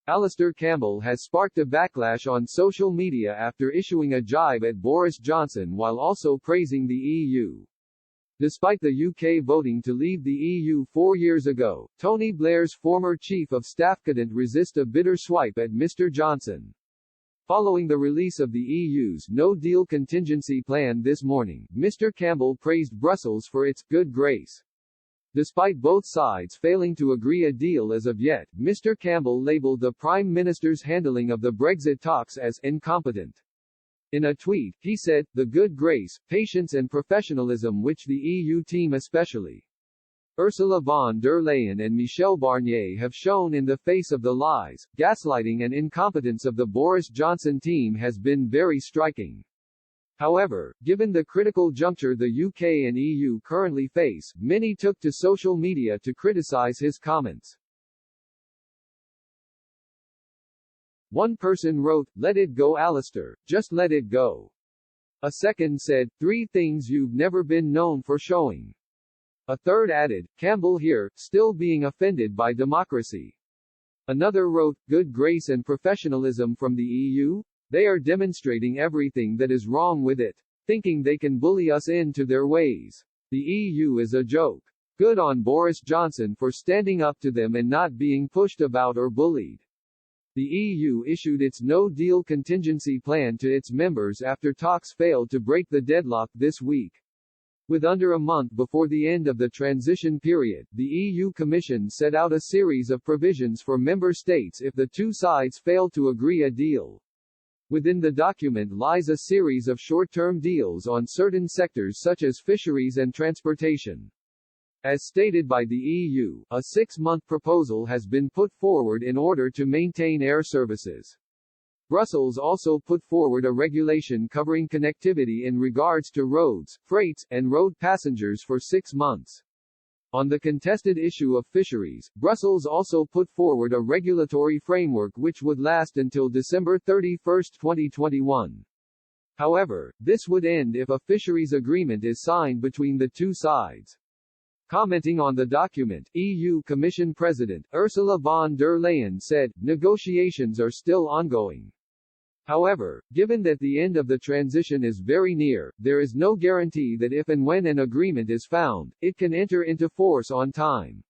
Alastair Campbell has sparked a backlash on social media after issuing a jibe at Boris Johnson while also praising the EU. Despite the UK voting to leave the EU 4 years ago, Tony Blair's former chief of staff couldn't resist a bitter swipe at Mr. Johnson. Following the release of the EU's no-deal contingency plan this morning, Mr. Campbell praised Brussels for its good grace. Despite both sides failing to agree a deal as of yet, Mr. Campbell labelled the Prime Minister's handling of the Brexit talks as incompetent. In a tweet, he said, "The good grace, patience and professionalism which the EU team especially Ursula von der Leyen and Michel Barnier have shown in the face of the lies, gaslighting and incompetence of the Boris Johnson team has been very striking." However, given the critical juncture the UK and EU currently face, many took to social media to criticize his comments. One person wrote, "Let it go Alastair, just let it go." A second said, "3 things you've never been known for showing." A third added, "Campbell here, still being offended by democracy." Another wrote, "Good grace and professionalism from the EU? They are demonstrating everything that is wrong with it. Thinking they can bully us into their ways. The EU is a joke. Good on Boris Johnson for standing up to them and not being pushed about or bullied." The EU issued its no-deal contingency plan to its members after talks failed to break the deadlock this week. With under a month before the end of the transition period, the EU Commission set out a series of provisions for member states if the two sides fail to agree a deal. Within the document lies a series of short-term deals on certain sectors such as fisheries and transportation. As stated by the EU, a 6-month proposal has been put forward in order to maintain air services. Brussels also put forward a regulation covering connectivity in regards to roads, freights, and road passengers for 6 months. On the contested issue of fisheries, Brussels also put forward a regulatory framework which would last until December 31, 2021. However, this would end if a fisheries agreement is signed between the two sides. Commenting on the document, EU Commission President Ursula von der Leyen said, "Negotiations are still ongoing. However, given that the end of the transition is very near, there is no guarantee that if and when an agreement is found, it can enter into force on time."